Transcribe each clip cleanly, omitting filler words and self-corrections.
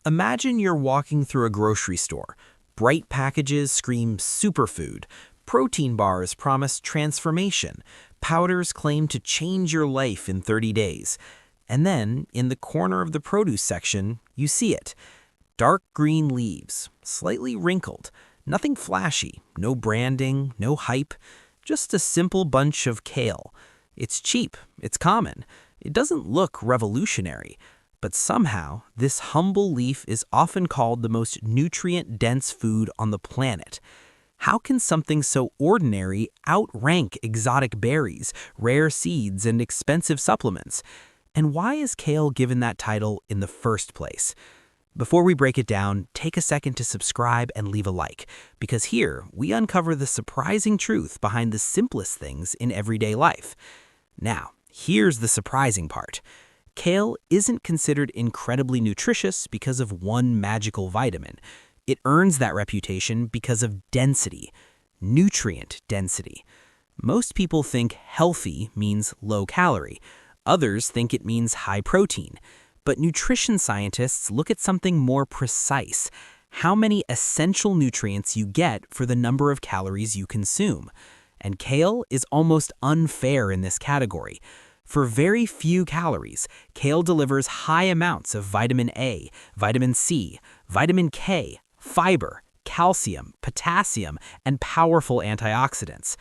Imagine you're walking through a grocery store. Bright packages scream superfood. Protein bars promise transformation. Powders claim to change your life in 30 days. And then, in the corner of the produce section, you see it. Dark green leaves, slightly wrinkled. Nothing flashy, no branding, no hype. Just a simple bunch of kale. It's cheap, it's common. It doesn't look revolutionary. But somehow, this humble leaf is often called the most nutrient-dense food on the planet. How can something so ordinary outrank exotic berries, rare seeds, and expensive supplements? And why is kale given that title in the first place? Before we break it down, take a second to subscribe and leave a like, because here we uncover the surprising truth behind the simplest things in everyday life. Now, here's the surprising part. Kale isn't considered incredibly nutritious because of one magical vitamin. It earns that reputation because of density, nutrient density. Most people think healthy means low calorie. Others think it means high protein. But nutrition scientists look at something more precise: how many essential nutrients you get for the number of calories you consume. And kale is almost unfair in this category. For very few calories, kale delivers high amounts of vitamin A, vitamin C, vitamin K, fiber, calcium, potassium, and powerful antioxidants.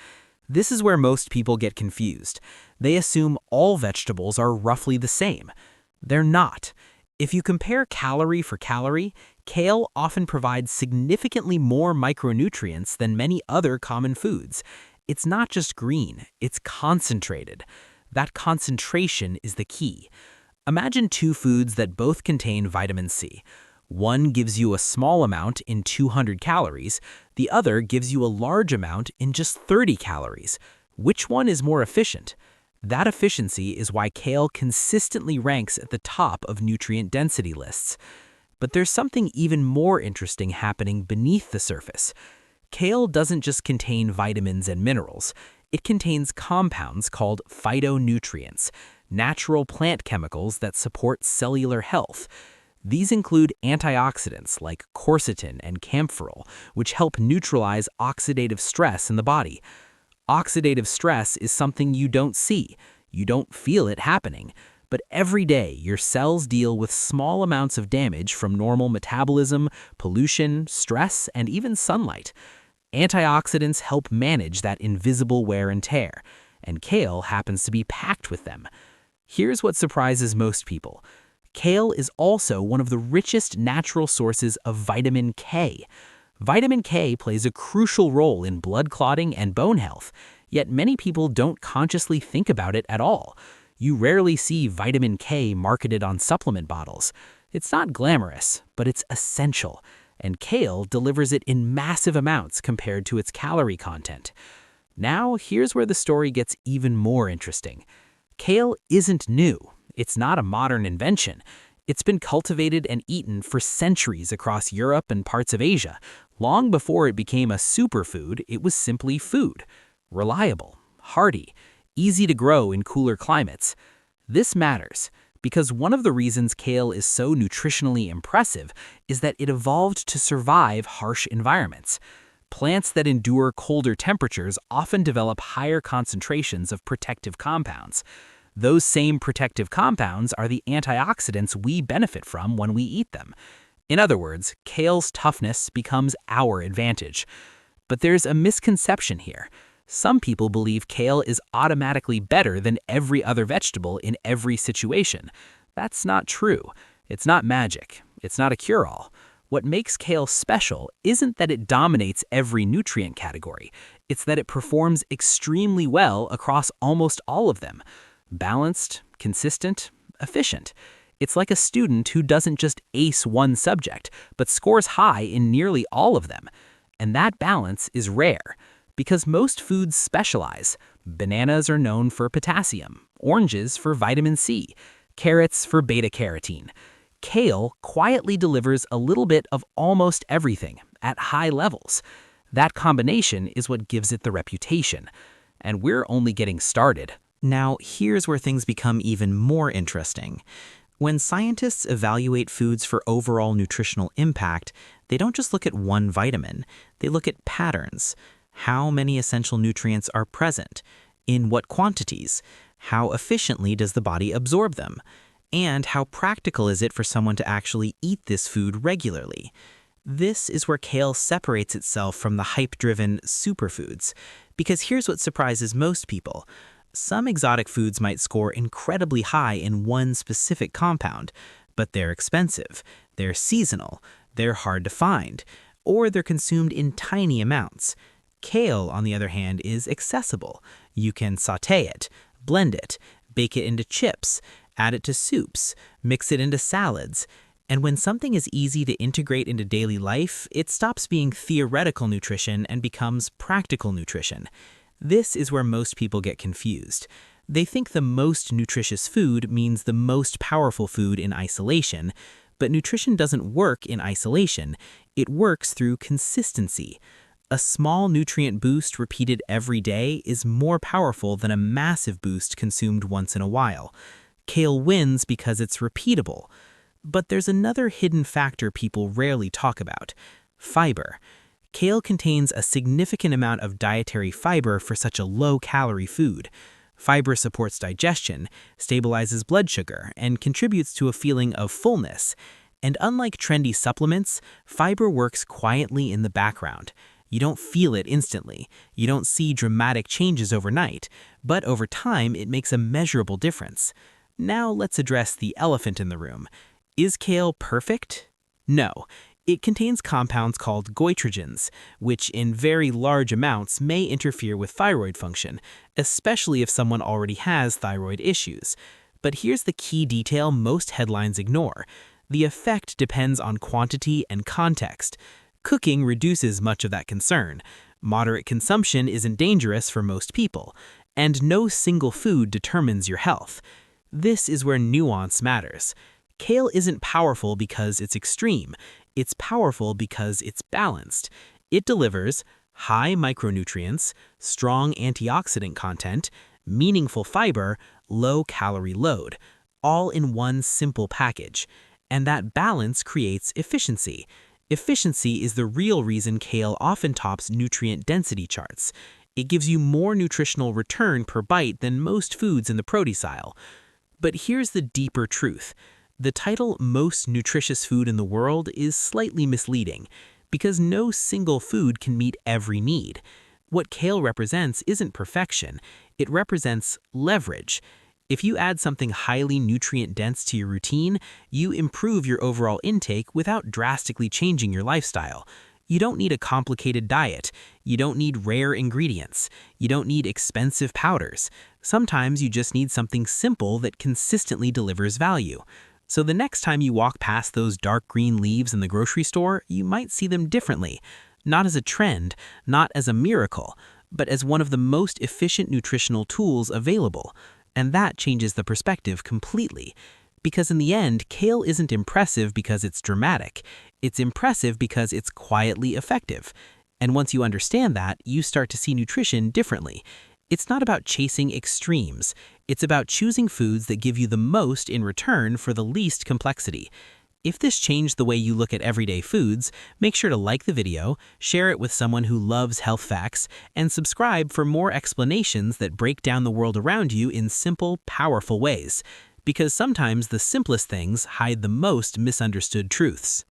This is where most people get confused. They assume all vegetables are roughly the same. They're not. If you compare calorie for calorie, kale often provides significantly more micronutrients than many other common foods. It's not just green, it's concentrated. That concentration is the key. Imagine two foods that both contain vitamin C. One gives you a small amount in 200 calories, the other gives you a large amount in just 30 calories. Which one is more efficient? That efficiency is why kale consistently ranks at the top of nutrient density lists. But there's something even more interesting happening beneath the surface. Kale doesn't just contain vitamins and minerals. It contains compounds called phytonutrients, natural plant chemicals that support cellular health. These include antioxidants like quercetin and camphorol, which help neutralize oxidative stress in the body. Oxidative stress is something you don't see. You don't feel it happening. But every day, your cells deal with small amounts of damage from normal metabolism, pollution, stress, and even sunlight. Antioxidants help manage that invisible wear and tear, and kale happens to be packed with them. Here's what surprises most people. Kale is also one of the richest natural sources of vitamin K. Vitamin K plays a crucial role in blood clotting and bone health, yet many people don't consciously think about it at all. You rarely see vitamin K marketed on supplement bottles. It's not glamorous, but it's essential. And kale delivers it in massive amounts compared to its calorie content. Now, here's where the story gets even more interesting. Kale isn't new. It's not a modern invention. It's been cultivated and eaten for centuries across Europe and parts of Asia. Long before it became a superfood, it was simply food. Reliable, hardy, easy to grow in cooler climates. This matters, because one of the reasons kale is so nutritionally impressive is that it evolved to survive harsh environments. Plants that endure colder temperatures often develop higher concentrations of protective compounds. Those same protective compounds are the antioxidants we benefit from when we eat them. In other words, kale's toughness becomes our advantage. But there's a misconception here. Some people believe kale is automatically better than every other vegetable in every situation. That's not true. It's not magic. It's not a cure-all. What makes kale special isn't that it dominates every nutrient category. It's that it performs extremely well across almost all of them. Balanced, consistent, efficient. It's like a student who doesn't just ace one subject, but scores high in nearly all of them. And that balance is rare. Because most foods specialize. Bananas are known for potassium, oranges for vitamin C, carrots for beta-carotene. Kale quietly delivers a little bit of almost everything at high levels. That combination is what gives it the reputation. And we're only getting started. Now, here's where things become even more interesting. When scientists evaluate foods for overall nutritional impact, they don't just look at one vitamin, they look at patterns. How many essential nutrients are present? In what quantities? How efficiently does the body absorb them? And how practical is it for someone to actually eat this food regularly? This is where kale separates itself from the hype-driven superfoods. Because here's what surprises most people. Some exotic foods might score incredibly high in one specific compound, but they're expensive, they're seasonal, they're hard to find, or they're consumed in tiny amounts. Kale, on the other hand, is accessible. You can sauté it, blend it, bake it into chips, add it to soups, mix it into salads. And when something is easy to integrate into daily life, it stops being theoretical nutrition and becomes practical nutrition. This is where most people get confused. They think the most nutritious food means the most powerful food in isolation, but nutrition doesn't work in isolation. It works through consistency. A small nutrient boost repeated every day is more powerful than a massive boost consumed once in a while. Kale wins because it's repeatable. But there's another hidden factor people rarely talk about: fiber. Kale contains a significant amount of dietary fiber for such a low-calorie food. Fiber supports digestion, stabilizes blood sugar, and contributes to a feeling of fullness. And unlike trendy supplements, fiber works quietly in the background. You don't feel it instantly. You don't see dramatic changes overnight, but over time it makes a measurable difference. Now let's address the elephant in the room. Is kale perfect? No. It contains compounds called goitrogens, which in very large amounts may interfere with thyroid function, especially if someone already has thyroid issues. But here's the key detail most headlines ignore. The effect depends on quantity and context. Cooking reduces much of that concern. Moderate consumption isn't dangerous for most people, and no single food determines your health. This is where nuance matters. Kale isn't powerful because it's extreme. It's powerful because it's balanced. It delivers high micronutrients, strong antioxidant content, meaningful fiber, low calorie load, all in one simple package. And that balance creates efficiency. Efficiency is the real reason kale often tops nutrient density charts. It gives you more nutritional return per bite than most foods in the produce aisle. But here's the deeper truth. The title "most nutritious food in the world" is slightly misleading, because no single food can meet every need. What kale represents isn't perfection, it represents leverage. If you add something highly nutrient-dense to your routine, you improve your overall intake without drastically changing your lifestyle. You don't need a complicated diet. You don't need rare ingredients. You don't need expensive powders. Sometimes you just need something simple that consistently delivers value. So the next time you walk past those dark green leaves in the grocery store, you might see them differently. Not as a trend, not as a miracle, but as one of the most efficient nutritional tools available. And that changes the perspective completely. Because in the end, kale isn't impressive because it's dramatic. It's impressive because it's quietly effective. And once you understand that, you start to see nutrition differently. It's not about chasing extremes. It's about choosing foods that give you the most in return for the least complexity. If this changed the way you look at everyday foods, make sure to like the video, share it with someone who loves health facts, and subscribe for more explanations that break down the world around you in simple, powerful ways. Because sometimes the simplest things hide the most misunderstood truths.